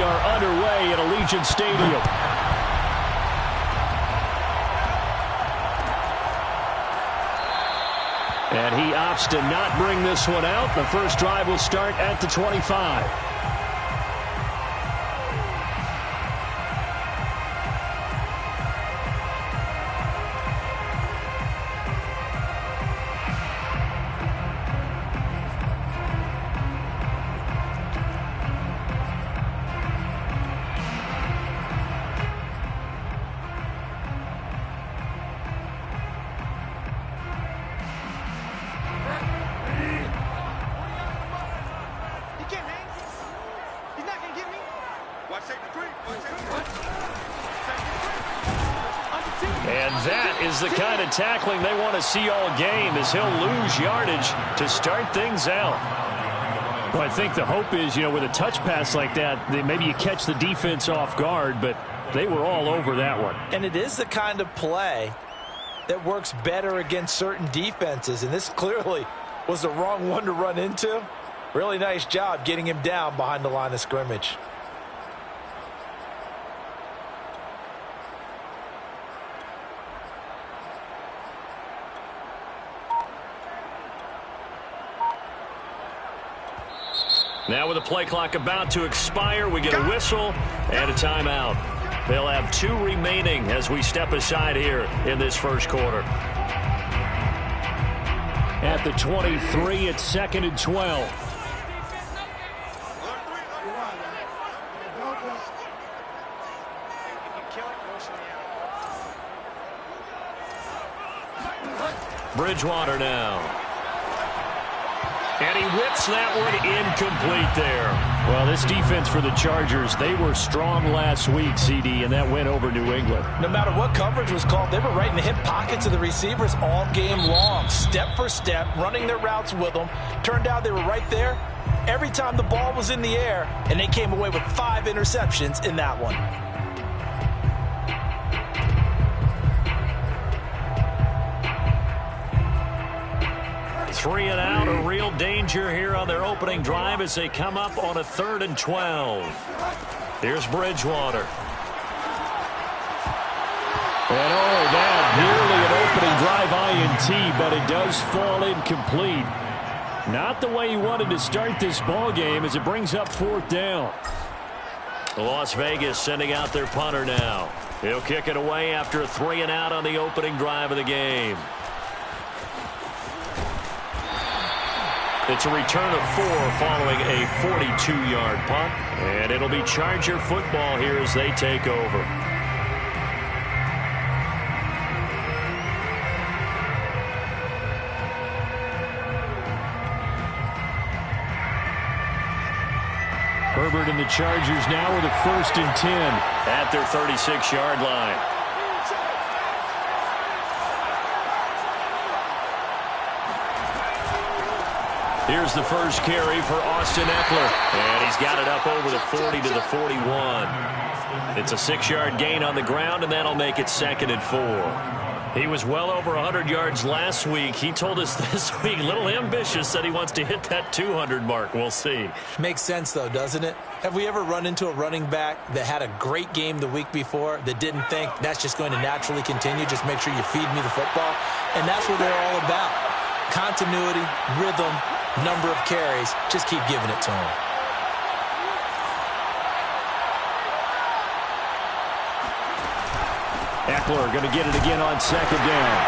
are underway at Allegiant Stadium. And he opts to not bring this one out. The first drive will start at the 25. And that is the kind of tackling they want to see all game, as he'll lose yardage to start things out. Well, I think the hope is, with a touch pass like that, maybe you catch the defense off guard, but they were all over that one. And it is the kind of play that works better against certain defenses, and this clearly was the wrong one to run into. Really nice job getting him down behind the line of scrimmage. Now with the play clock about to expire, we get a whistle and a timeout. They'll have 2 remaining as we step aside here in this first quarter. At the 23, it's 2nd and 12. Bridgewater now. And he whips that one incomplete there. Well, this defense for the Chargers, they were strong last week, CD, and that went over New England. No matter what coverage was called, they were right in the hip pockets of the receivers all game long, step for step, running their routes with them. Turned out they were right there every time the ball was in the air, and they came away with 5 interceptions in that one. Three and out, a real danger here on their opening drive as they come up on a 3rd and 12. Here's Bridgewater. And that nearly an opening drive INT, but it does fall incomplete. Not the way he wanted to start this ball game as it brings up 4th down. Las Vegas sending out their punter now. He'll kick it away after a 3 and out on the opening drive of the game. It's a return of 4 following a 42-yard punt. And it'll be Charger football here as they take over. Herbert and the Chargers now with a 1st and 10 at their 36-yard line. Here's the first carry for Austin Ekeler. And he's got it up over the 40 to the 41. It's a 6-yard gain on the ground, and that'll make it 2nd and 4. He was well over 100 yards last week. He told us this week, a little ambitious, that he wants to hit that 200 mark. We'll see. Makes sense, though, doesn't it? Have we ever run into a running back that had a great game the week before that didn't think that's just going to naturally continue? Just make sure you feed me the football. And that's what they're all about. Continuity, rhythm, number of carries. Just keep giving it to him. Ekeler going to get it again on 2nd down.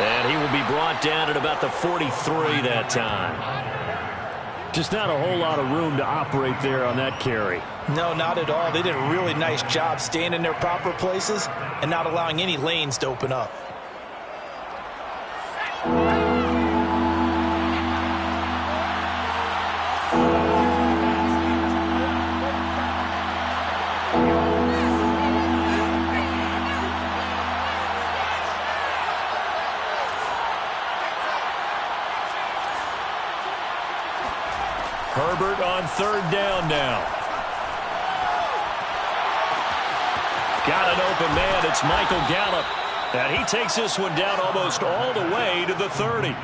And he will be brought down at about the 43 that time. Just not a whole lot of room to operate there on that carry. No, not at all. They did a really nice job staying in their proper places and not allowing any lanes to open up. Herbert on 3rd down now. Got an open man. It's Michael Gallup. And he takes this one down almost all the way to the 30.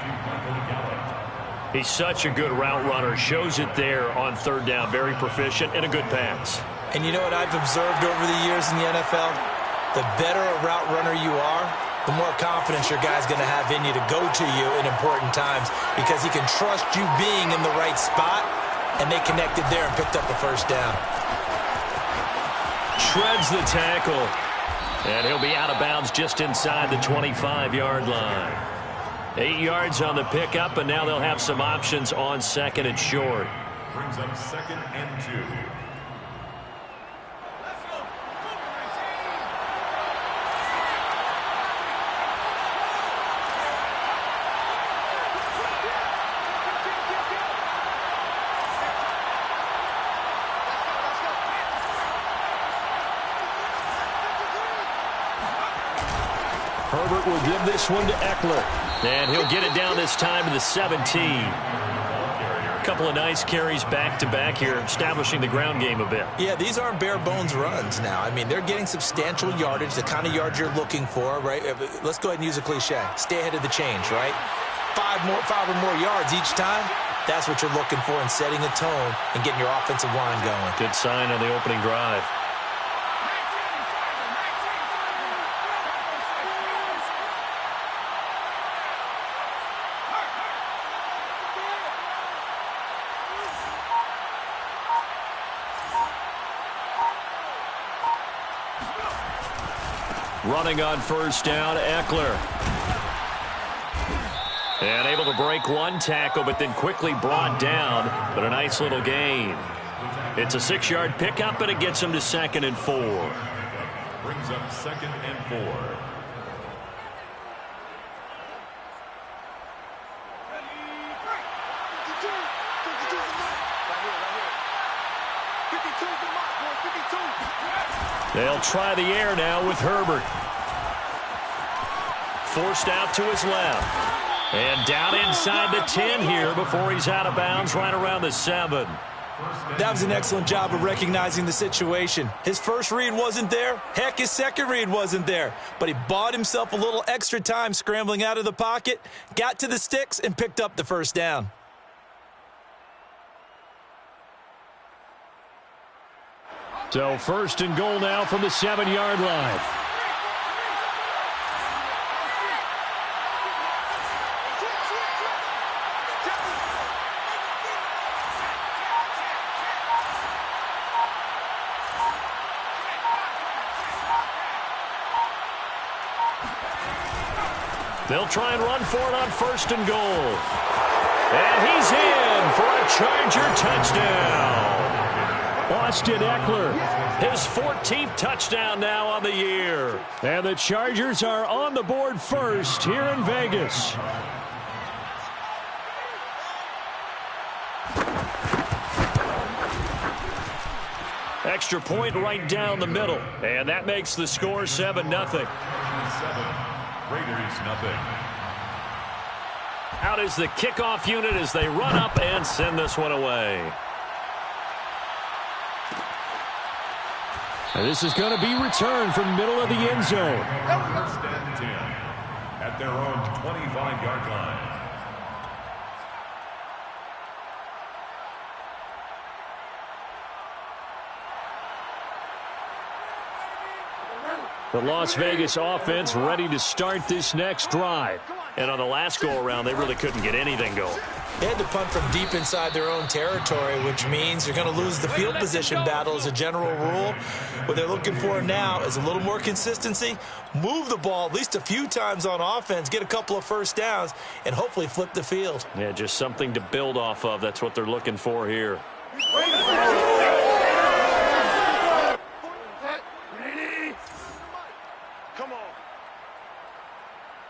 He's such a good route runner. Shows it there on 3rd down. Very proficient and a good pass. And you know what I've observed over the years in the NFL? The better a route runner you are, the more confidence your guy's going to have in you to go to you in important times because he can trust you being in the right spot, and they connected there and picked up the first down. Shreds the tackle, and he'll be out of bounds just inside the 25-yard line. 8 yards on the pickup, and now they'll have some options on second and short. Brings up 2nd and 2. Herbert will give this one to Eckler. And he'll get it down this time to the 17. A couple of nice carries back-to-back here, establishing the ground game a bit. Yeah, these aren't bare-bones runs now. I mean, they're getting substantial yardage, the kind of yards you're looking for, right? Let's go ahead and use a cliche. Stay ahead of the change, right? Five or more yards each time. That's what you're looking for in setting a tone and getting your offensive line going. Good sign on the opening drive. Running on first down, Eckler. And able to break one tackle, but then quickly brought down. But a nice little gain. It's a 6-yard pickup, and it gets him to 2nd and 4. Brings up 2nd and 4. They'll try the air now with Herbert. Forced out to his left. And down inside the 10 here before he's out of bounds right around the 7. That was an excellent job of recognizing the situation. His first read wasn't there. Heck, his second read wasn't there. But he bought himself a little extra time scrambling out of the pocket, got to the sticks, and picked up the first down. So 1st and goal now from the 7-yard line. They'll try and run for it on 1st and goal. And he's in for a Charger touchdown. Austin Eckler, his 14th touchdown now on the year. And the Chargers are on the board first here in Vegas. Extra point right down the middle. And that makes the score 7-0. 7, Raiders nothing. Out is the kickoff unit as they run up and send this one away. And this is going to be returned from middle of the end zone. 1st and 10 at their own 25-yard line. The Las Vegas offense ready to start this next drive. And on the last go-around, they really couldn't get anything going. They had to punt from deep inside their own territory, which means you're going to lose the field position battle as a general rule. What they're looking for now is a little more consistency, move the ball at least a few times on offense, get a couple of first downs, and hopefully flip the field. Yeah, just something to build off of. That's what they're looking for here. Come on.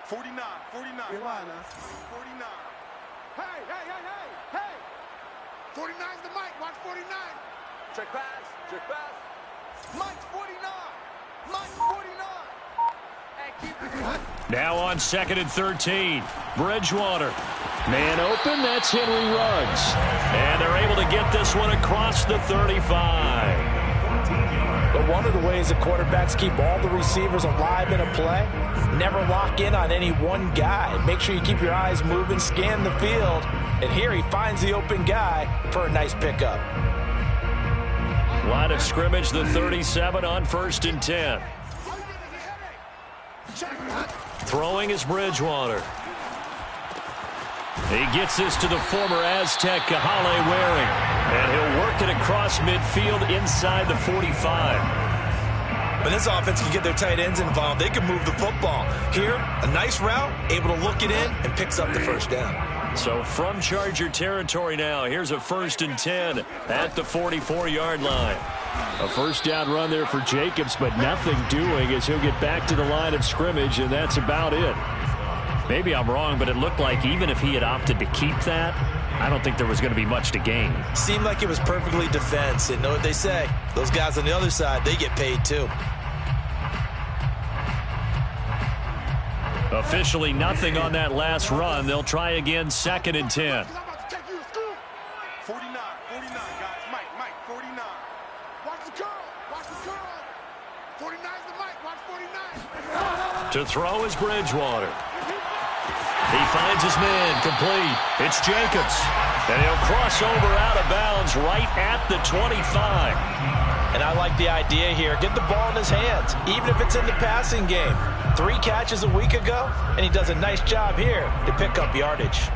49, 49. 49. Hey, hey, hey, hey, hey. 49's the mic. Watch 49. Check pass. Check pass. Mike's 49. Mike's 49. And keep it. Now on 2nd and 13. Bridgewater. Man open. That's Henry Ruggs. And they're able to get this one across the 35. But one of the ways that quarterbacks keep all the receivers alive in a play, never lock in on any one guy. Make sure you keep your eyes moving, scan the field. And here he finds the open guy for a nice pickup. Line of scrimmage, the 37 on 1st and 10. Throwing is Bridgewater. He gets this to the former Aztec, Kahale Waring. And he'll work it across midfield inside the 45. When this offense can get their tight ends involved, they can move the football. Here, a nice route, able to look it in, and picks up the first down. So from Charger territory now, here's a 1st and 10 at the 44-yard line. A first down run there for Jacobs, but nothing doing as he'll get back to the line of scrimmage, and that's about it. Maybe I'm wrong, but it looked like even if he had opted to keep that, I don't think there was going to be much to gain. Seemed like it was perfectly defense. And know what they say? Those guys on the other side, they get paid too. Officially nothing on that last run. They'll try again 2nd and 10. 49, 49, guys. Mike, 49. Watch the curl. 49's the Mike. Watch 49. To throw is Bridgewater. He finds his man, complete. It's Jacobs. And he'll cross over out of bounds right at the 25. And I like the idea here. Get the ball in his hands, even if it's in the passing game. 3 catches a week ago, and he does a nice job here to pick up yardage.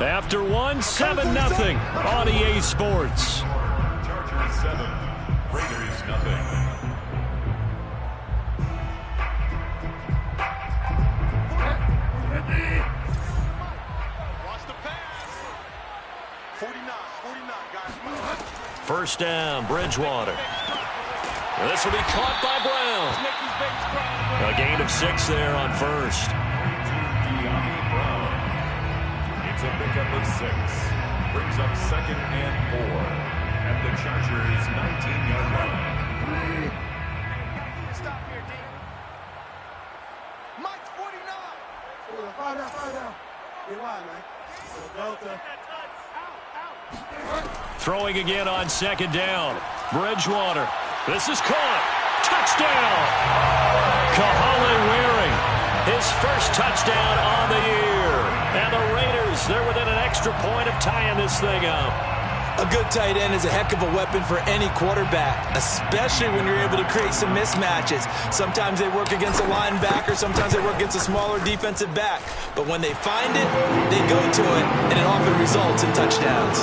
After 7-0 on EA Sports. Chargers 7, Raiders nothing. Watch the pass. 49, guys. First down, Bridgewater. This will be caught by Brown. A gain of 6 there on first. Brown. It's a pickup of 6. Brings up 2nd and 4 at the Chargers' 19-yard line. Stop here, D. Mike's 49. Find out. Get wide, man. Delta. Throwing again on 2nd down. Bridgewater. This is caught. Touchdown. Kahale Waring. His first touchdown on the year. And the Raiders, they're within an extra point of tying this thing up. A good tight end is a heck of a weapon for any quarterback, especially when you're able to create some mismatches. Sometimes they work against a linebacker, sometimes they work against a smaller defensive back. But when they find it, they go to it, and it often results in touchdowns.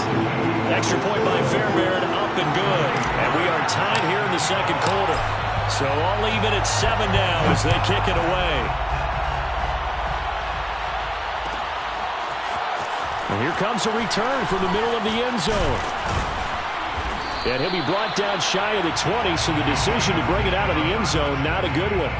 Extra point by Fairbairn, up and good. And we are tied here in the 2nd quarter. So all even at 7 now as they kick it away. And here comes a return from the middle of the end zone. And he'll be brought down shy of the 20, so the decision to bring it out of the end zone, not a good one.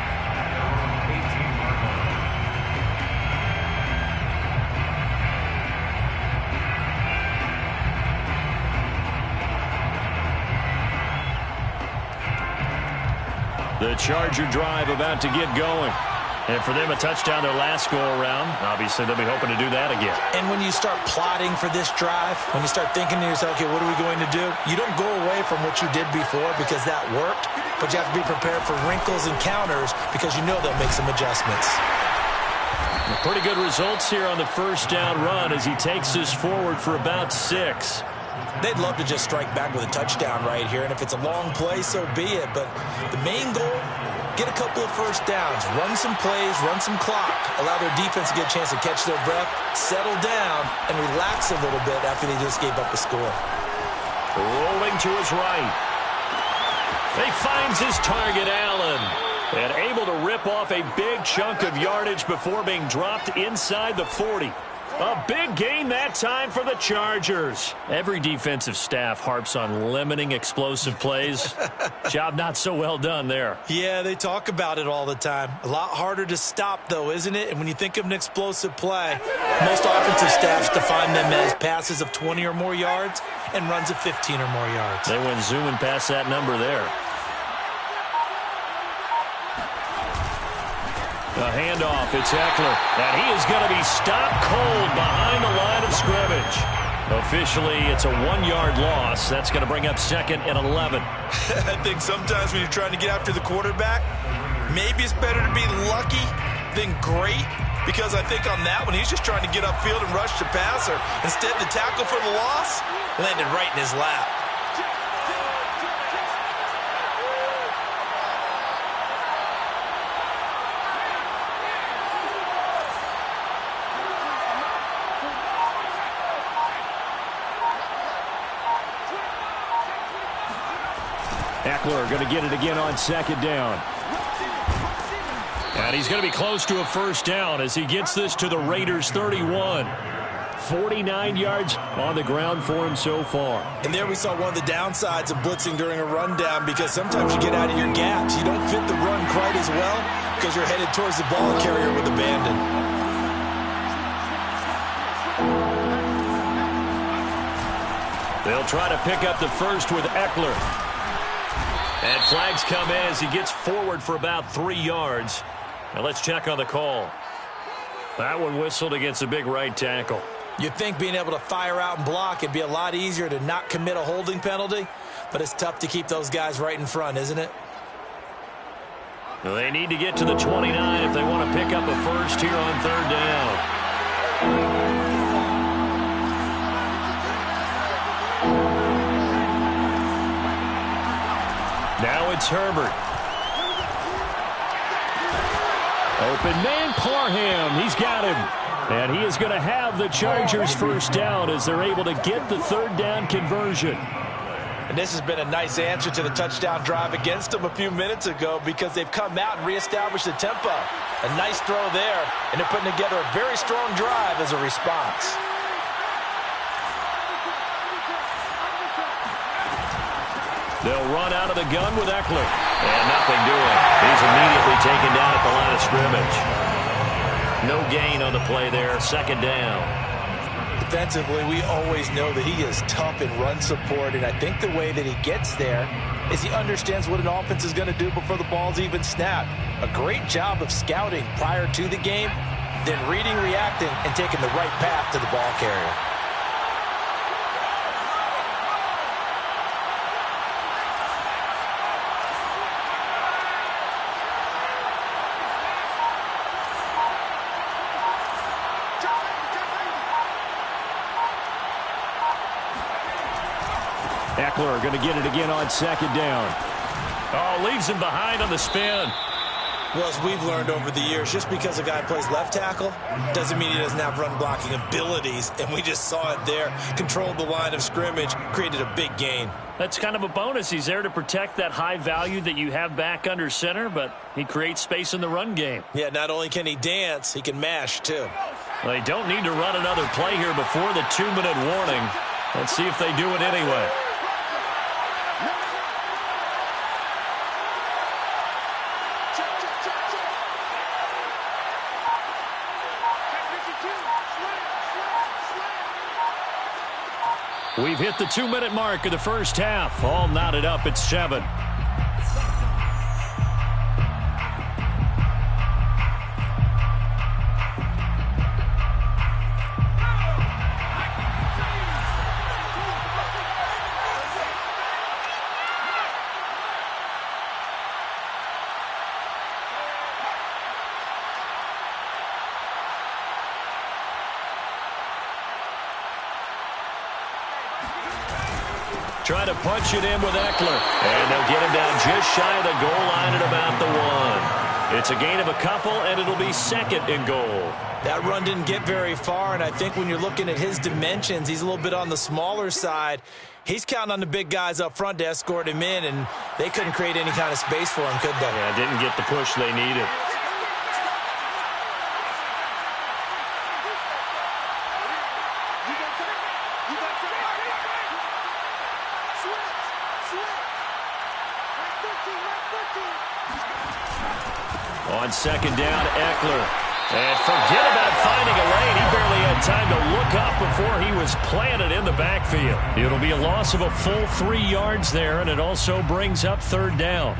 The Charger drive about to get going. And for them, a touchdown their last go-around. Obviously, they'll be hoping to do that again. And when you start plotting for this drive, when you start thinking to yourself, okay, what are we going to do? You don't go away from what you did before because that worked, but you have to be prepared for wrinkles and counters because you know they'll make some adjustments. Pretty good results here on the first down run as he takes us forward for about 6. They'd love to just strike back with a touchdown right here, and if it's a long play, so be it. But the main goal, get a couple of first downs, run some plays, run some clock, allow their defense to get a chance to catch their breath, settle down, and relax a little bit after they just gave up a score. Rolling to his right. He finds his target, Allen, and able to rip off a big chunk of yardage before being dropped inside the 40. A big gain that time for the Chargers. Every defensive staff harps on limiting explosive plays. Job not so well done there. Yeah, they talk about it all the time. A lot harder to stop, though, isn't it? And when you think of an explosive play, most offensive staffs define them as passes of 20 or more yards and runs of 15 or more yards. They went zooming past that number there. A handoff, it's Eckler, and he is going to be stopped cold behind the line of scrimmage. Officially, it's a 1-yard loss. That's going to bring up 2nd and 11. I think sometimes when you're trying to get after the quarterback, maybe it's better to be lucky than great, because I think on that one, he's just trying to get upfield and rush the passer. Instead, the tackle for the loss landed right in his lap. Eckler going to get it again on second down. And he's going to be close to a first down as he gets this to the Raiders' 31. 49 yards on the ground for him so far. And there we saw one of the downsides of blitzing during a rundown, because sometimes you get out of your gaps. You don't fit the run quite as well because you're headed towards the ball carrier with abandon. They'll try to pick up the first with Eckler. And flags come in as he gets forward for about 3 yards. Now let's check on the call. That one whistled against a big right tackle. You'd think being able to fire out and block it'd be a lot easier to not commit a holding penalty, but it's tough to keep those guys right in front, isn't it? Well, they need to get to the 29 if they want to pick up a first here on third down. Now it's Herbert. Open man, Parham. He's got him. And he is going to have the Chargers first down as they're able to get the third down conversion. And this has been a nice answer to the touchdown drive against them a few minutes ago, because they've come out and reestablished the tempo. A nice throw there, and they're putting together a very strong drive as a response. They'll run out of the gun with Eckler. And nothing doing. He's immediately taken down at the line of scrimmage. No gain on the play there. Second down. Defensively, we always know that he is tough in run support, and I think the way that he gets there is he understands what an offense is going to do before the ball's even snapped. A great job of scouting prior to the game, then reading, reacting, and taking the right path to the ball carrier. Eckler going to get it again on second down. Oh, leaves him behind on the spin. Well, as we've learned over the years, just because a guy plays left tackle doesn't mean he doesn't have run blocking abilities, and we just saw it there. Controlled the line of scrimmage, created a big gain. That's kind of a bonus. He's there to protect that high value that you have back under center, but he creates space in the run game. Yeah, not only can he dance, he can mash too. Well, they don't need to run another play here before the 2-minute warning. Let's see if they do it anyway. We've hit the 2-minute mark of the first half. All knotted up at 7. Try to punch it in with Eckler. And they'll get him down just shy of the goal line at about the 1. It's a gain of a couple, and it'll be second and goal. That run didn't get very far, and I think when you're looking at his dimensions, he's a little bit on the smaller side. He's counting on the big guys up front to escort him in, and they couldn't create any kind of space for him, could they? Yeah, didn't get the push they needed. On second down, Eckler. And forget about finding a lane. He barely had time to look up before he was planted in the backfield. It'll be a loss of a full 3 yards there, and it also brings up third down.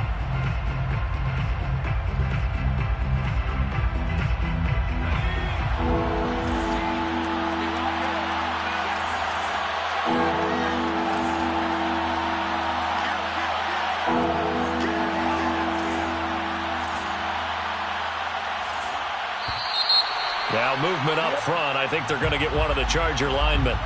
Now movement up front. I think they're going to get one of the Charger linemen.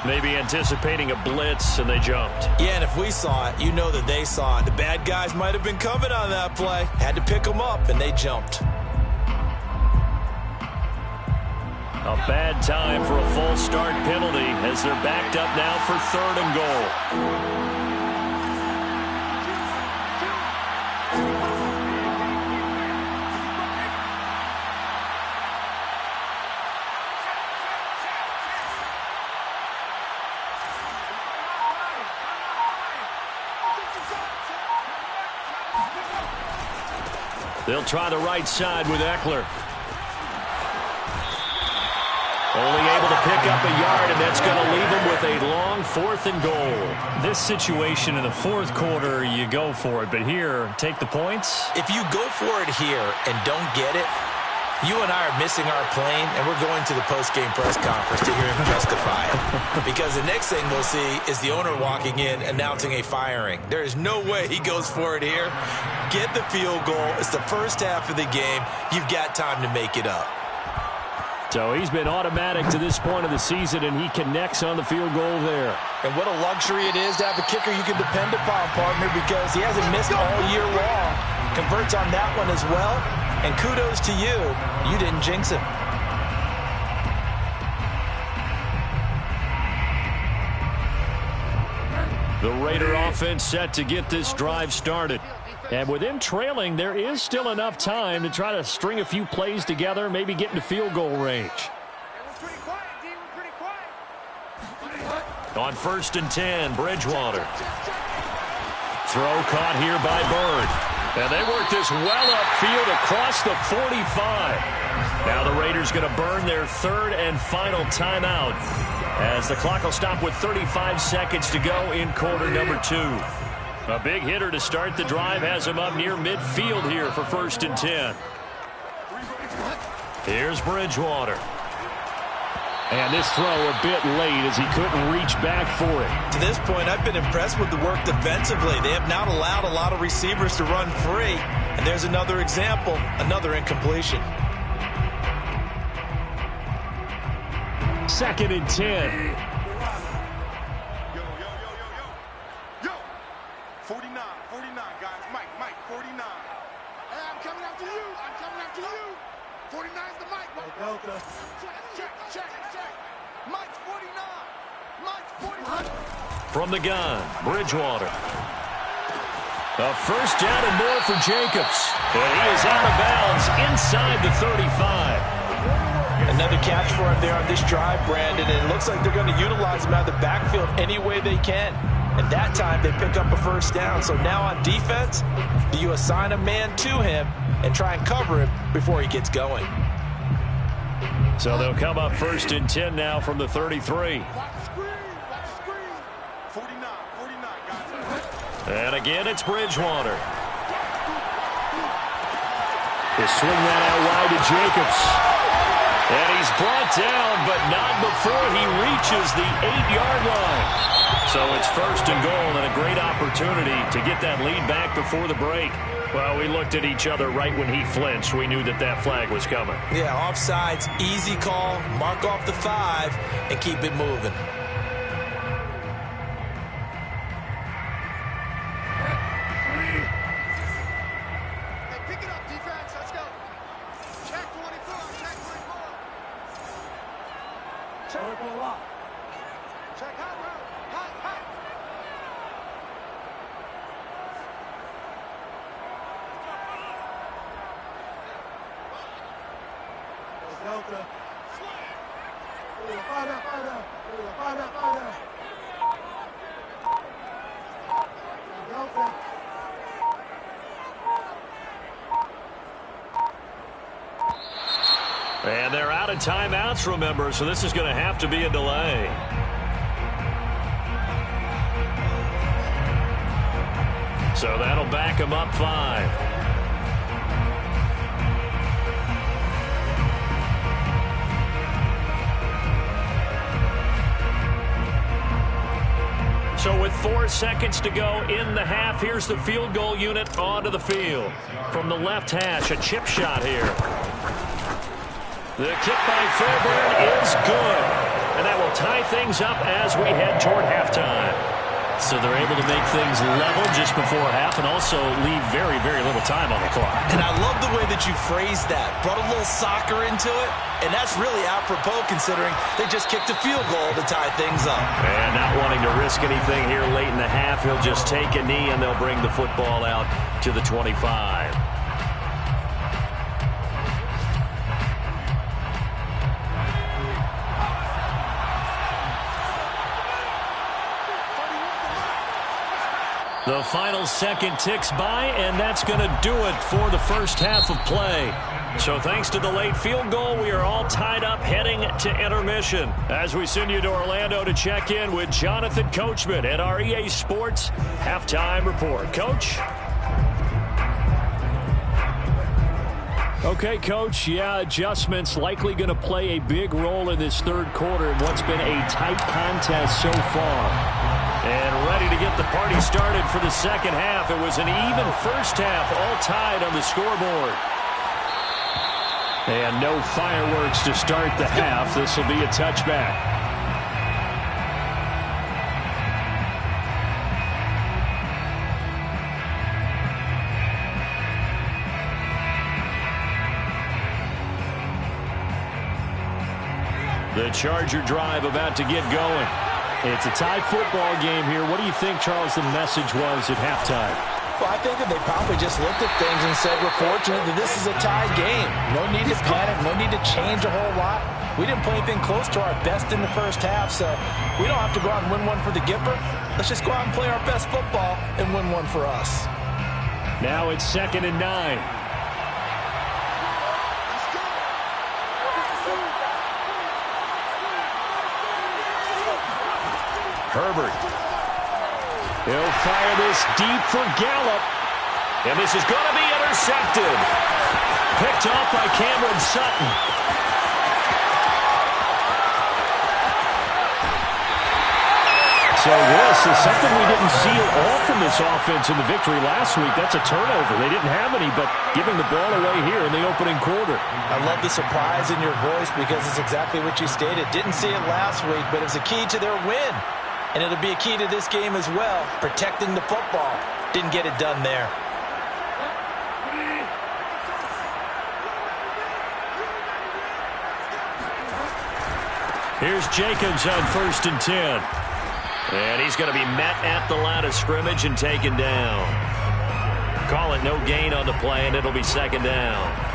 Maybe anticipating a blitz, and they jumped. Yeah, and if we saw it, you know that they saw it. The bad guys might have been coming on that play. Had to pick them up, and they jumped. A bad time for a false start penalty as they're backed up now for 3rd and goal. They'll try the right side with Eckler. Only able to pick up a yard, and that's going to leave him with a long 4th and goal. This situation in the 4th quarter, you go for it. But here, take the points. If you go for it here and don't get it, you and I are missing our plane, and we're going to the post-game press conference to hear him justify it. Because the next thing we'll see is the owner walking in announcing a firing. There is no way he goes for it here. Get the field goal. It's the first half of the game. You've got time to make it up. So he's been automatic to this point of the season, and he connects on the field goal there. And what a luxury it is to have a kicker you can depend upon, partner, because he hasn't missed all year long. Converts on that one as well. And kudos to you. You didn't jinx him. The Raider offense set to get this drive started. And with them trailing, there is still enough time to try to string a few plays together, maybe get into field goal range. On 1st and 10, Bridgewater. Throw caught here by Bird. And they work this well upfield across the 45. Now the Raiders going to burn their 3rd and final timeout as the clock will stop with 35 seconds to go in quarter number 2. A big hitter to start the drive has him up near midfield here for 1st and 10. Here's Bridgewater. And this throw a bit late as he couldn't reach back for it. To this point, I've been impressed with the work defensively. They have not allowed a lot of receivers to run free. And there's another example, another incompletion. 2nd and 10. Yo, 49, guys. Mike, 49. Hey, I'm coming after you. 49's the Mike. Delta. Check. Mike's 49. From the gun, Bridgewater. A 1st down and more for Jacobs. And he is out of bounds inside the 35. Another catch for him there on this drive, Brandon. And it looks like they're going to utilize him out of the backfield any way they can. And that time they pick up a 1st down. So now on defense, you assign a man to him and try and cover him before he gets going. So they'll come up 1st and 10 now from the 33. Watch the screen. 49, guys. And again, it's Bridgewater. They swing that out wide to Jacobs. And he's brought down, but not before he reaches the 8-yard line. So it's 1st and goal and a great opportunity to get that lead back before the break. Well, we looked at each other right when he flinched. We knew that that flag was coming. Yeah, offsides, easy call, mark off the 5, and keep it moving. Hey, pick it up, defense. Let's go. Check 24. Check high, bro. High. Delta. Find Delta. And they're out of timeouts, remember, so this is going to have to be a delay. So that'll back them up 5. So with 4 seconds to go in the half, here's the field goal unit onto the field. From the left hash, a chip shot here. The kick by Fairbairn is good. And that will tie things up as we head toward halftime. So they're able to make things level just before half and also leave very, very little time on the clock. And I love the way that you phrased that. Brought a little soccer into it. And that's really apropos considering they just kicked a field goal to tie things up. And not wanting to risk anything here late in the half, he'll just take a knee and they'll bring the football out to the 25. The final second ticks by, and that's going to do it for the first half of play. So thanks to the late field goal, we are all tied up heading to intermission. As we send you to Orlando to check in with Jonathan Coachman at our EA Sports Halftime Report. Coach? Okay, Coach. Yeah, adjustments likely going to play a big role in this third quarter in what's been a tight contest so far. And ready to get the party started for the second half. It was an even first half, all tied on the scoreboard. And no fireworks to start the half. This will be a touchback. The Charger drive about to get going. It's a tie football game here. What do you think, Charles, the message was at halftime? Well, I think that they probably just looked at things and said, we're fortunate that this is a tie game. No need to panic, no need to change a whole lot. We didn't play anything close to our best in the first half, so we don't have to go out and win one for the Gipper. Let's just go out and play our best football and win one for us. Now it's 2nd and 9. Herbert. He'll fire this deep for Gallup. And this is going to be intercepted. Picked off by Cameron Sutton. So this is something we didn't see at all from this offense in the victory last week. That's a turnover. They didn't have any, but giving the ball away here in the opening quarter. I love the surprise in your voice because it's exactly what you stated. Didn't see it last week, but it was a key to their win. And it'll be a key to this game as well, protecting the football. Didn't get it done there. Here's Jacobs on 1st and 10. And he's going to be met at the line of scrimmage and taken down. Call it no gain on the play, and it'll be 2nd down.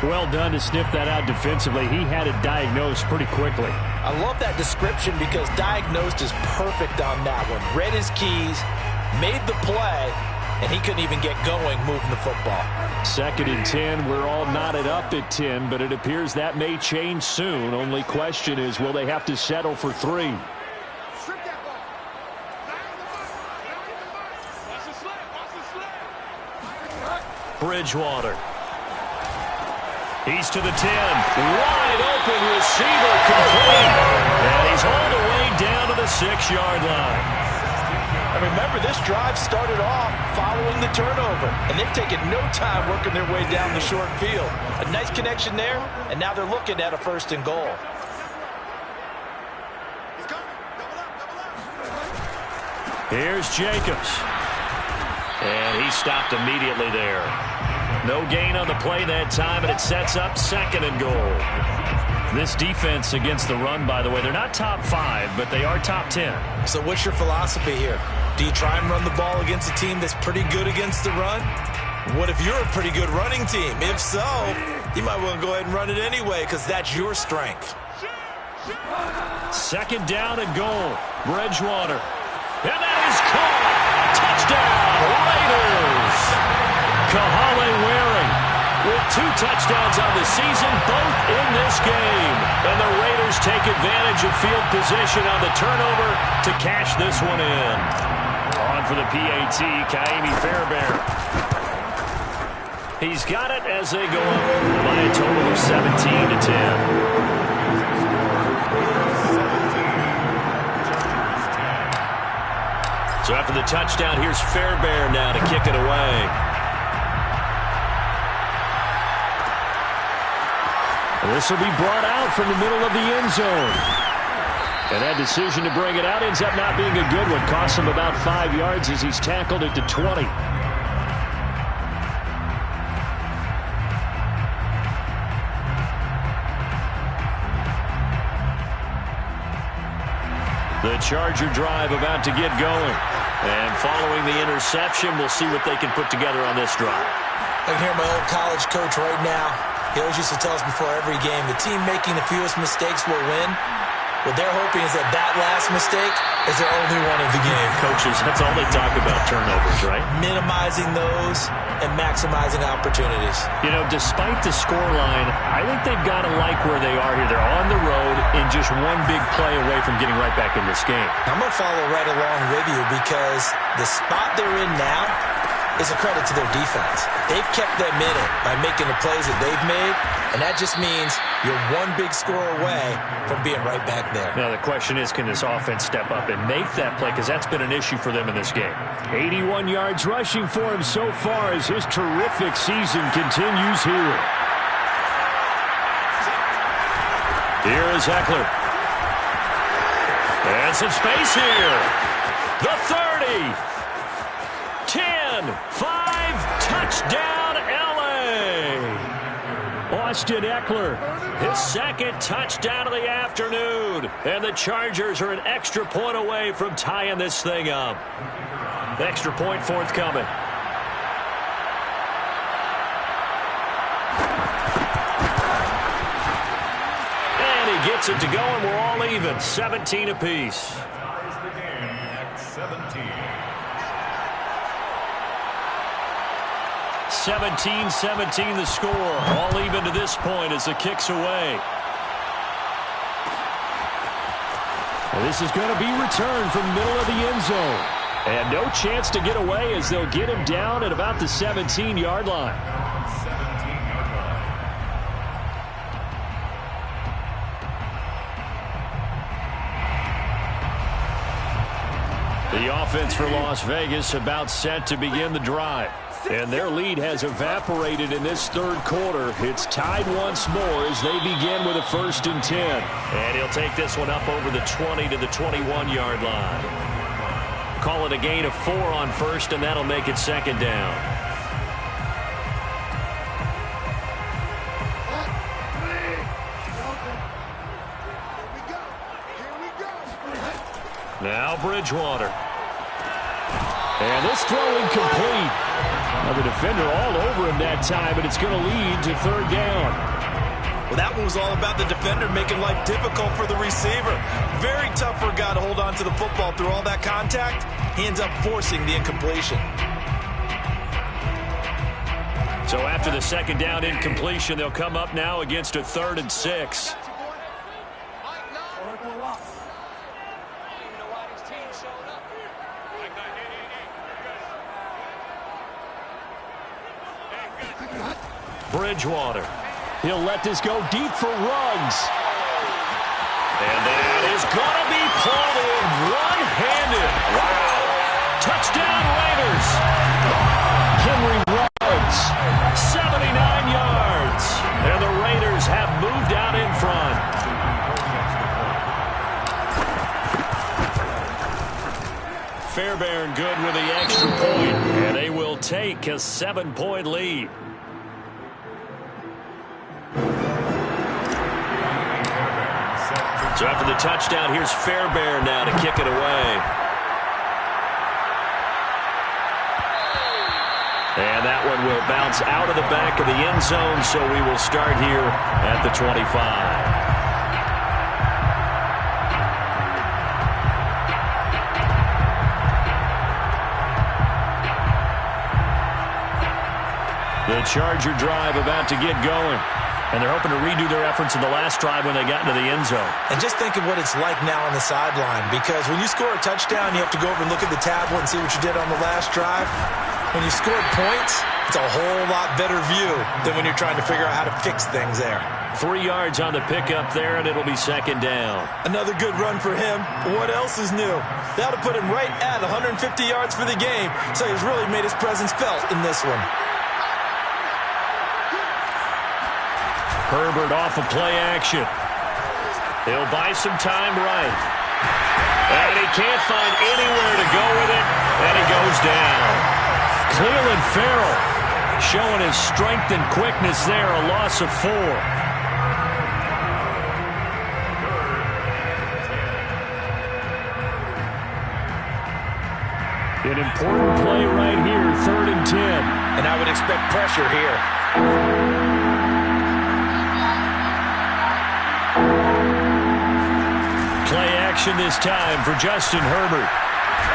Well done to sniff that out defensively. He had it diagnosed pretty quickly. I love that description because diagnosed is perfect on that one. Read his keys, made the play, and he couldn't even get going moving the football. 2nd and 10. We're all knotted up at 10, but it appears that may change soon. Only question is, will they have to settle for 3? Bridgewater. He's to the 10. Wide open receiver complete. And he's all the way down to the 6-yard line. And remember, this drive started off following the turnover. And they've taken no time working their way down the short field. A nice connection there, and now they're looking at a 1st and goal. Here's Jacobs. And he stopped immediately there. No gain on the play that time, and it sets up 2nd and goal. This defense against the run, by the way, they're not top 5, but they are top 10. So what's your philosophy here? Do you try and run the ball against a team that's pretty good against the run? What if you're a pretty good running team? If so, you might want to go ahead and run it anyway because that's your strength. 2nd down and goal. Bridgewater. And that is caught. Touchdown, Raiders. Kahale Waring with 2 touchdowns on the season, both in this game. And the Raiders take advantage of field position on the turnover to cash this one in. On for the PAT, Ka'imi Fairbairn. He's got it as they go up by a total of 17 to 10. So after the touchdown, here's Fairbairn now to kick it away. This will be brought out from the middle of the end zone. And that decision to bring it out ends up not being a good one. Costs him about 5 yards as he's tackled at the 20. The Charger drive about to get going. And following the interception, we'll see what they can put together on this drive. I can hear my old college coach right now. He always used to tell us before every game, the team making the fewest mistakes will win. What they're hoping is that that last mistake is their only one of the game. Coaches, that's all they talk about, turnovers, right? Minimizing those and maximizing opportunities. You know, despite the scoreline, I think they've got to like where they are here. They're on the road and just one big play away from getting right back in this game. I'm going to follow right along with you because the spot they're in now is a credit to their defense. They've kept them in it by making the plays that they've made, and that just means you're one big score away from being right back there. Now, the question is, can this offense step up and make that play? Because that's been an issue for them in this game. 81 yards rushing for him so far as his terrific season continues here. Here is Eckler. And some space here. The 30. 10, 5, touchdown, L.A. Austin Eckler. His second touchdown of the afternoon. And the Chargers are an extra point away from tying this thing up. Extra point forthcoming. And he gets it to go, and we're all even. 17 apiece. Ties the game at 17. 17-17 the score. All even to this point as the kick's away. Well, this is going to be returned from the middle of the end zone. And no chance to get away as they'll get him down at about the 17-yard line. 17-yard line. The offense for Las Vegas about set to begin the drive. And their lead has evaporated in this third quarter. It's tied once more as they begin with a 1st and 10. And he'll take this one up over the 20 to the 21-yard line. Call it a gain of 4 on first, and that'll make it 2nd down. Now Bridgewater. And this throw incomplete. Now the defender all over him that time, but it's going to lead to 3rd down. Well, that one was all about the defender making life difficult for the receiver. Very tough for a guy to hold on to the football through all that contact. He ends up forcing the incompletion. So after the 2nd down incompletion, they'll come up now against a 3rd and 6. Bridgewater. He'll let this go deep for Ruggs. And that is going to be pulled in one-handed. Wow. Touchdown Raiders. Henry Ruggs. 79 yards. And the Raiders have moved out in front. Fairbairn good with the extra point. And they will take a 7-point lead. So after the touchdown, here's Fairbairn now to kick it away. And that one will bounce out of the back of the end zone, so we will start here at the 25. The Charger drive about to get going. And they're hoping to redo their efforts in the last drive when they got into the end zone. And just think of what it's like now on the sideline, because when you score a touchdown, you have to go over and look at the tablet and see what you did on the last drive. When you scored points, it's a whole lot better view than when you're trying to figure out how to fix things there. 3 yards on the pickup there, and it'll be 2nd down. Another good run for him. What else is new? That'll put him right at 150 yards for the game, so he's really made his presence felt in this one. Herbert off of play action. He'll buy some time right. And he can't find anywhere to go with it, and he goes down. Clelin Ferrell showing his strength and quickness there, a loss of 4. An important play right here, 3rd and 10. And I would expect pressure here. Play action this time for Justin Herbert.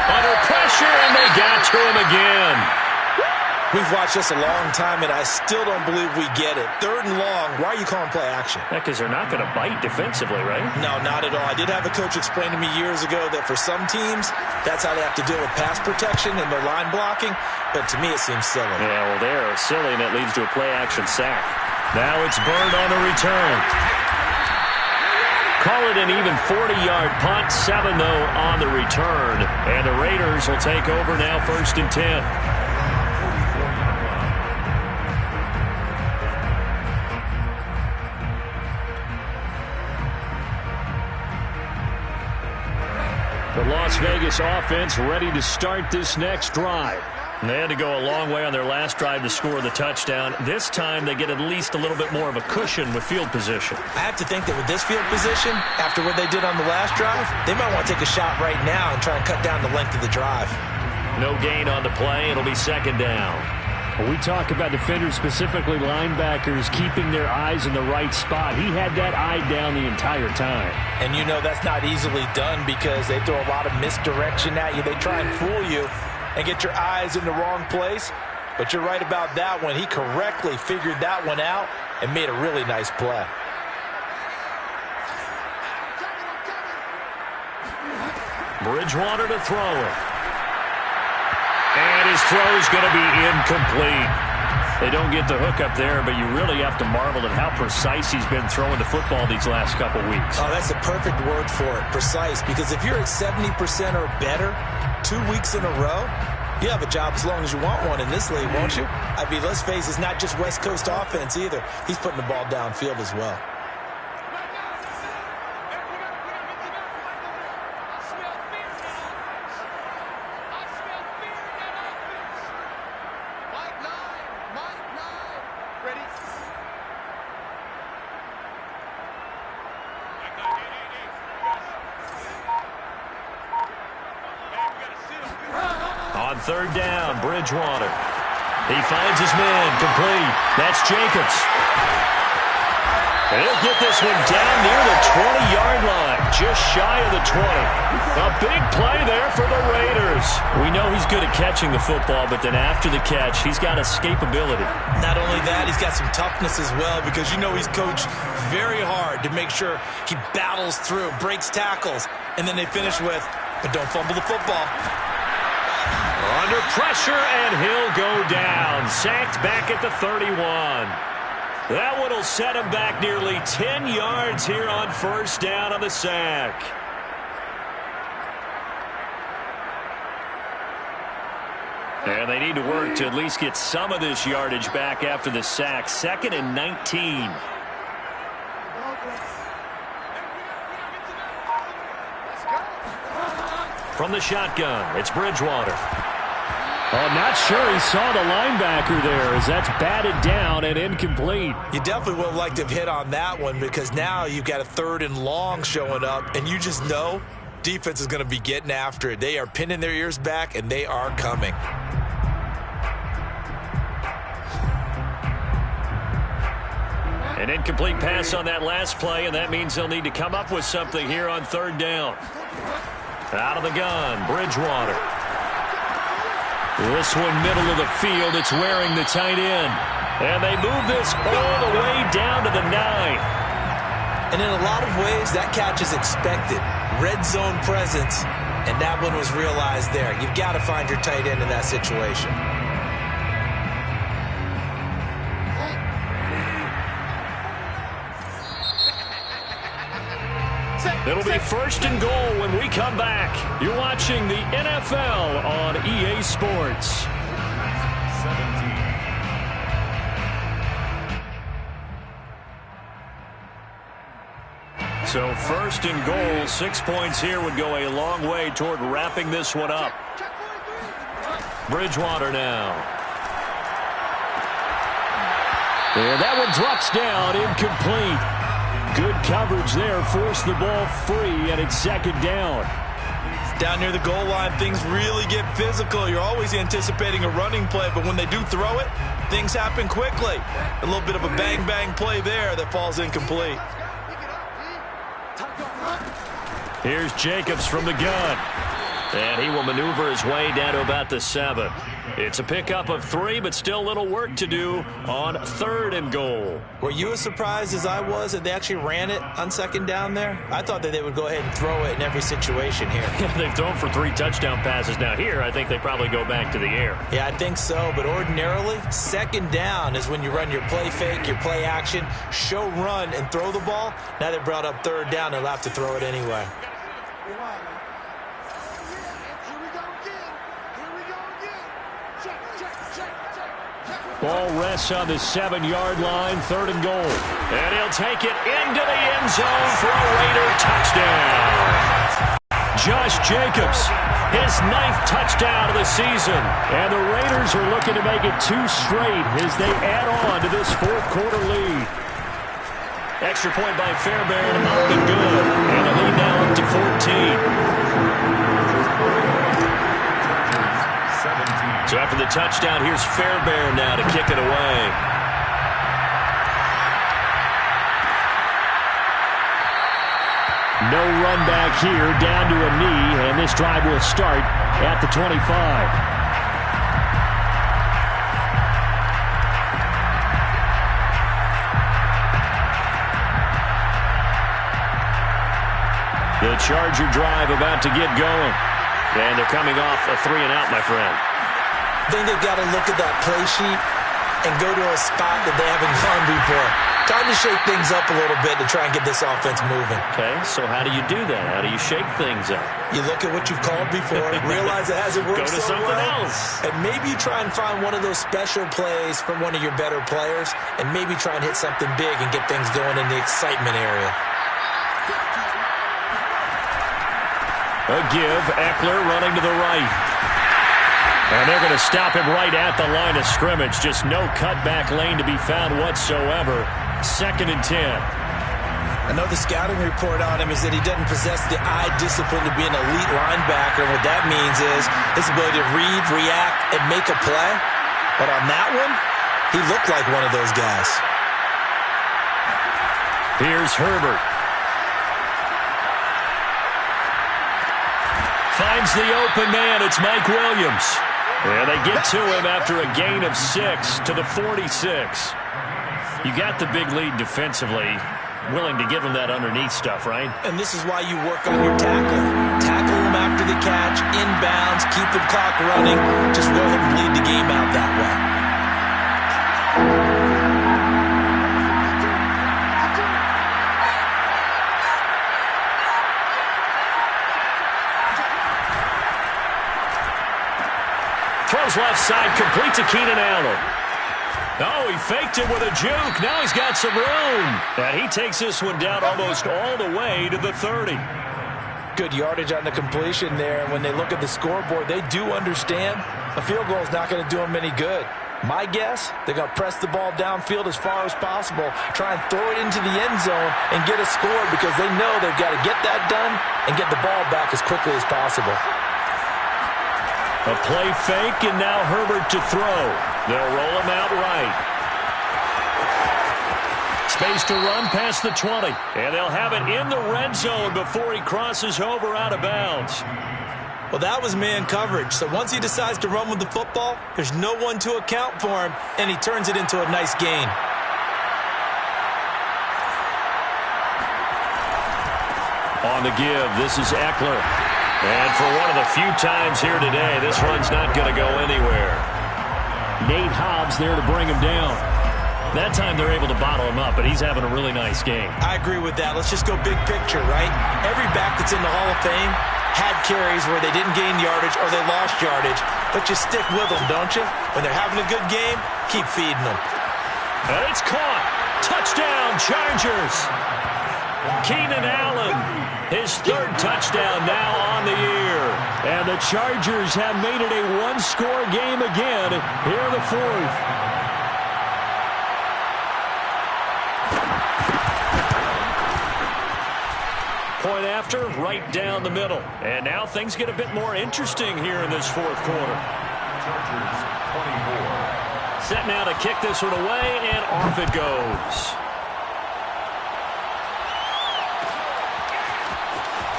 Under pressure, and they got to him again. We've watched this a long time, and I still don't believe we get it. 3rd and long, why are you calling play action? Because they're not going to bite defensively, right? No, not at all. I did have a coach explain to me years ago that for some teams, that's how they have to deal with pass protection and their line blocking. But to me, it seems silly. Yeah, well, they're silly, and that leads to a play-action sack. Now it's Byrd on the return. Call it an even 40-yard punt, 7, though, on the return. And the Raiders will take over now, 1st and 10. The Las Vegas offense ready to start this next drive. And they had to go a long way on their last drive to score the touchdown. This time they get at least a little bit more of a cushion with field position. I have to think that with this field position, after what they did on the last drive, they might want to take a shot right now and try and cut down the length of the drive. No gain on the play. It'll be 2nd down. When we talk about defenders, specifically linebackers, keeping their eyes in the right spot. He had that eye down the entire time. And you know that's not easily done because they throw a lot of misdirection at you. They try and fool you and get your eyes in the wrong place. But you're right about that one. He correctly figured that one out and made a really nice play. Bridgewater to throw it. And his throw's going to be incomplete. They don't get the hook up there, but you really have to marvel at how precise he's been throwing the football these last couple weeks. Oh, that's a perfect word for it, precise, because if you're at 70% or better 2 weeks in a row, you have a job as long as you want one in this league, won't you? I mean, let's face it, it's not just West Coast offense either. He's putting the ball downfield as well. On 3rd down, Bridgewater. He finds his man, complete. That's Jacobs. And he'll get this one down near the 20-yard line, just shy of the 20. A big play there for the Raiders. We know he's good at catching the football, but then after the catch, he's got escapability. Not only that, he's got some toughness as well because you know he's coached very hard to make sure he battles through, breaks tackles, and then they finish with, but don't fumble the football. Under pressure, and he'll go down. Sacked back at the 31. That one will set him back nearly 10 yards here on 1st down on the sack. And they need to work to at least get some of this yardage back after the sack. 2nd and 19. From the shotgun, it's Bridgewater. I'm not sure he saw the linebacker there as that's batted down and incomplete. You definitely would have liked to have hit on that one because now you've got a 3rd and long showing up, and you just know defense is going to be getting after it. They are pinning their ears back, and they are coming. An incomplete pass on that last play, and that means they'll need to come up with something here on 3rd down. Out of the gun, Bridgewater. This one middle of the field, it's wearing the tight end. And they move this all the way down to the 9. And in a lot of ways, that catch is expected. Red zone presence, and that one was realized there. You've got to find your tight end in that situation. It'll be 1st and goal when we come back. You're watching the NFL on EA Sports. 17. So first and goal, 6 points here would go a long way toward wrapping this one up. Bridgewater now. And that one drops down, incomplete. Good coverage there, forced the ball free, and it's second down. Down near the goal line, things really get physical. You're always anticipating a running play, but when they do throw it, things happen quickly. A little bit of a bang-bang play there that falls incomplete. Here's Jacobs from the gun. And he will maneuver his way down to about the 7. It's a pickup of 3, but still little work to do on third and goal. Were you as surprised as I was that they actually ran it on second down there? I thought that they would go ahead and throw it in every situation here. They've thrown for 3 touchdown passes. Now here, I think they probably go back to the air. Yeah, I think so. But ordinarily, second down is when you run your play fake, your play action, show run, and throw the ball. Now they brought up third down. They'll have to throw it anyway. Ball rests on the 7-yard line, third and goal. And he'll take it into the end zone for a Raider touchdown. Josh Jacobs, his 9th touchdown of the season. And the Raiders are looking to make it 2 straight as they add on to this fourth quarter lead. Extra point by Fairbairn, up and good. And the lead now up to 14. So after the touchdown, here's Fairbairn now to kick it away. No run back here, down to a knee, and this drive will start at the 25. The Charger drive about to get going. And they're coming off a 3-and-out, my friend. I think they've got to look at that play sheet and go to a spot that they haven't gone before. Time to shake things up a little bit to try and get this offense moving. Okay, so how do you do that? How do you shake things up? You look at what you've called before, realize it hasn't worked Go to so something well, else. and maybe you try and find one of those special plays from one of your better players, and maybe try and hit something big and get things going in the excitement area. A give, Eckler running to the right. And they're going to stop him right at the line of scrimmage. Just no cutback lane to be found whatsoever. Second and 10. I know the scouting report on him is that he doesn't possess the eye discipline to be an elite linebacker. And what that means is his ability to read, react, and make a play. But on that one, he looked like one of those guys. Here's Herbert. Finds the open man. It's Mike Williams. And they get to him after a gain of 6 to the 46. You got the big lead defensively. Willing to give him that underneath stuff, right? And this is why you work on your tackle. Tackle him after the catch, inbounds, keep the clock running. Just go ahead and bleed the game out that way. Throws left side, complete to Keenan Allen. Oh, he faked it with a juke. Now he's got some room. And he takes this one down almost all the way to the 30. Good yardage on the completion there. And when they look at the scoreboard, they do understand a field goal is not going to do them any good. My guess, they're going to press the ball downfield as far as possible, try and throw it into the end zone and get a score because they know they've got to get that done and get the ball back as quickly as possible. A play fake, and now Herbert to throw. They'll roll him out right. Space to run past the 20. And they'll have it in the red zone before he crosses over out of bounds. Well, that was man coverage. So once he decides to run with the football, there's no one to account for him, and he turns it into a nice gain. On the give, this is Eckler. And for one of the few times here today, this run's not going to go anywhere. Nate Hobbs there to bring him down. That time they're able to bottle him up, but he's having a really nice game. I agree with that. Let's just go big picture, right? Every back that's in the Hall of Fame had carries where they didn't gain yardage or they lost yardage, but you stick with them, don't you? When they're having a good game, keep feeding them. And it's caught. Touchdown, Chargers. Keenan Allen, his third touchdown now on the year. And the Chargers have made it a one-score game again here in the fourth. Point after, right down the middle. And now things get a bit more interesting here in this fourth quarter. Chargers 24. Set now to kick this one away, and off it goes.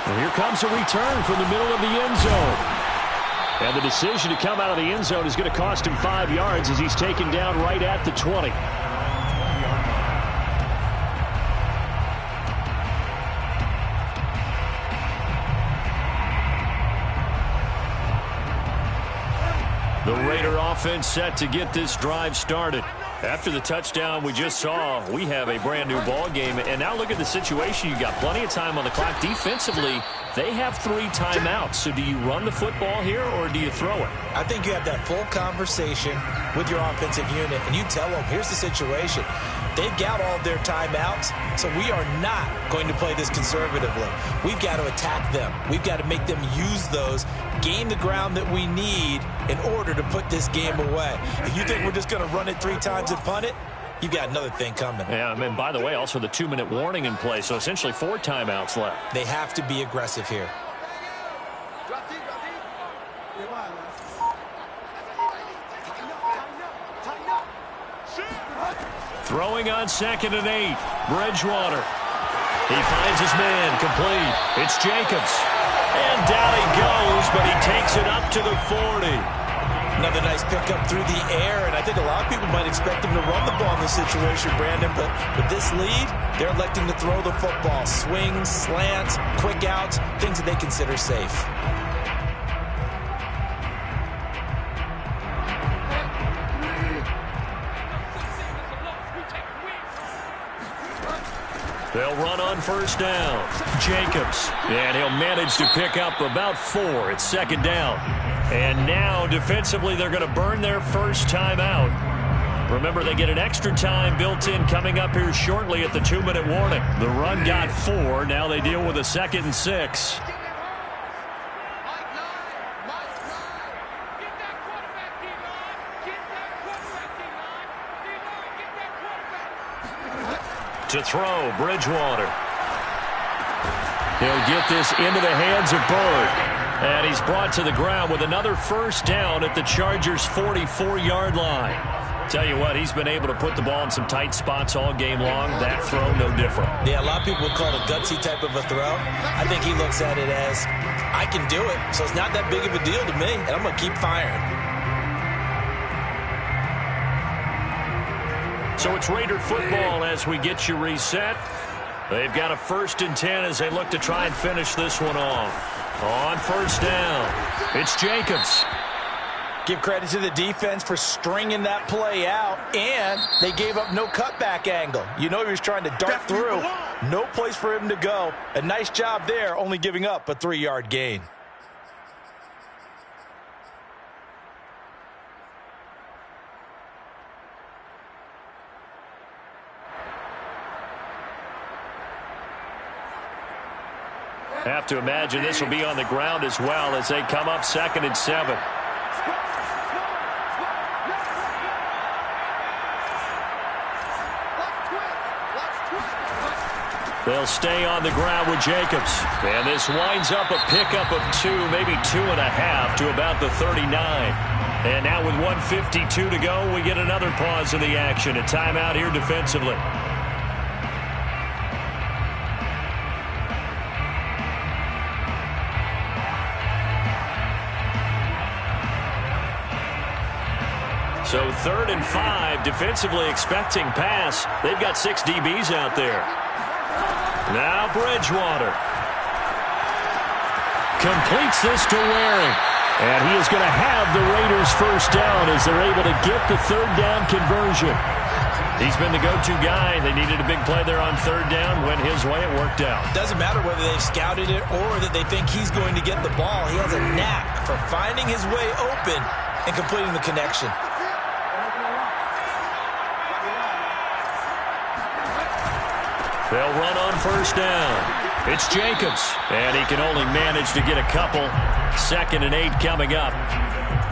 And here comes a return from the middle of the end zone. And the decision to come out of the end zone is going to cost him 5 yards as he's taken down right at the 20. The Raider offense set to get this drive started. After the touchdown we just saw, we have a brand-new ball game. And now look at the situation. You've got plenty of time on the clock. Defensively, they have 3 timeouts. So do you run the football here or do you throw it? I think you have that full conversation with your offensive unit, and you tell them, here's the situation. They've got all of their timeouts, so we are not going to play this conservatively. We've got to attack them. We've got to make them use those, gain the ground that we need in order to put this game away. If you think we're just going to run it 3 times and punt it, you've got another thing coming. Yeah, and by the way, also the 2-minute warning in play, so essentially 4 timeouts left. They have to be aggressive here. Throwing on 2nd and 8. Bridgewater. He finds his man complete. It's Jacobs. And down he goes, but he takes it up to the 40. Another nice pickup through the air, and I think a lot of people might expect him to run the ball in this situation, Brandon, but with this lead, they're electing to throw the football. Swings, slants, quick outs, things that they consider safe. They'll run on 1st down. Jacobs. And he'll manage to pick up about 4. It's 2nd down. And now, defensively, they're going to burn their first timeout. Remember, they get an extra time built in coming up here shortly at the 2-minute warning. The run got 4. Now they deal with a 2nd and 6. To throw, Bridgewater. He'll get this into the hands of Bird. And he's brought to the ground with another 1st down at the Chargers' 44-yard line. Tell you what, he's been able to put the ball in some tight spots all game long. That throw, no different. Yeah, a lot of people would call it a gutsy type of a throw. I think he looks at it as, I can do it, so it's not that big of a deal to me, and I'm going to keep firing. So it's Raider football as we get you reset. They've got a 1st and 10 as they look to try and finish this one off. On 1st down, it's Jacobs. Give credit to the defense for stringing that play out, and they gave up no cutback angle. You know he was trying to dart through. No place for him to go. A nice job there, only giving up a 3-yard gain. Have to imagine this will be on the ground as well as they come up 2nd and 7. They'll stay on the ground with Jacobs. And this winds up a pickup of 2, maybe 2.5 to about the 39. And now with 1:52 to go, we get another pause in the action. A timeout here defensively. So 3rd and 5, defensively expecting pass. They've got 6 DBs out there. Now Bridgewater. Completes this to Waring. And he is going to have the Raiders' 1st down as they're able to get the 3rd down conversion. He's been the go-to guy. They needed a big play there on 3rd down. Went his way. It worked out. Doesn't matter whether they've scouted it or that they think he's going to get the ball. He has a knack for finding his way open and completing the connection. They'll run on first down. It's Jacobs, and he can only manage to get a couple. 2nd and 8 coming up.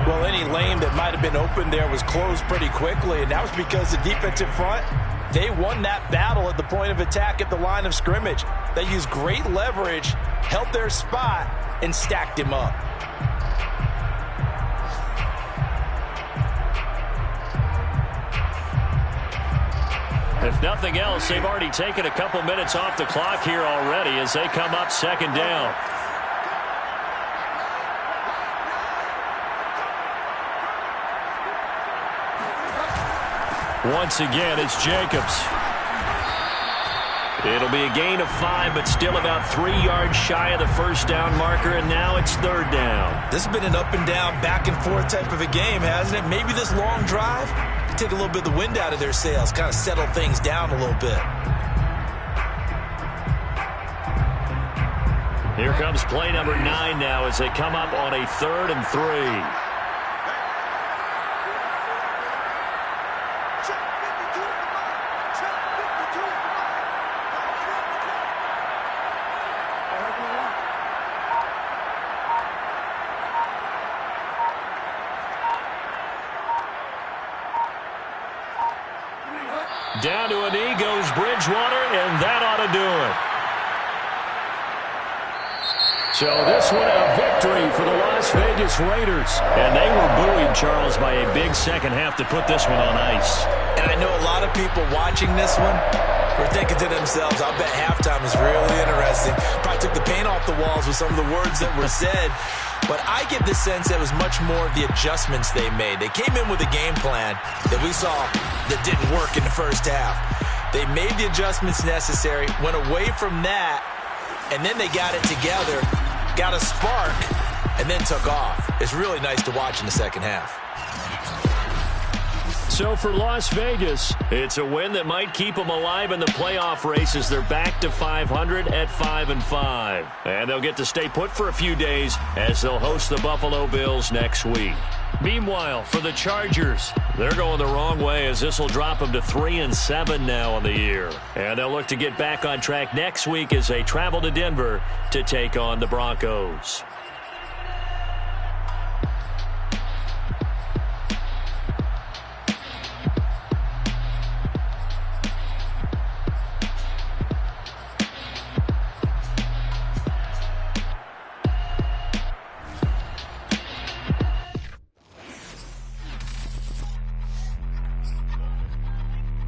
Well, any lane that might have been open there was closed pretty quickly, and that was because the defensive front, they won that battle at the point of attack at the line of scrimmage. They used great leverage, held their spot, and stacked him up. If nothing else, they've already taken a couple minutes off the clock here already as they come up 2nd down. Once again, it's Jacobs. It'll be a gain of 5, but still about 3 yards shy of the first down marker, and now it's 3rd down. This has been an up and down, back and forth type of a game, hasn't it? Maybe this long drive take a little bit of the wind out of their sails, kind of settle things down a little bit. Here comes play number 9 now as they come up on a 3rd and 3. Down to a knee goes Bridgewater, and that ought to do it. So this one a victory for the Las Vegas Raiders. And they were buoyed, Charles, by a big second half to put this one on ice. And I know a lot of people watching this one were thinking to themselves, I'll bet halftime is really interesting. Probably took the paint off the walls with some of the words that were said. But I get the sense that it was much more of the adjustments they made. They came in with a game plan that we saw that didn't work in the first half. They made the adjustments necessary, went away from that, and then they got it together, got a spark, and then took off. It's really nice to watch in the second half. So for Las Vegas, it's a win that might keep them alive in the playoff races. They're back to 500 at 5-5. And they'll get to stay put for a few days as they'll host the Buffalo Bills next week. Meanwhile, for the Chargers, they're going the wrong way as this will drop them to 3-7 now on the year. And they'll look to get back on track next week as they travel to Denver to take on the Broncos.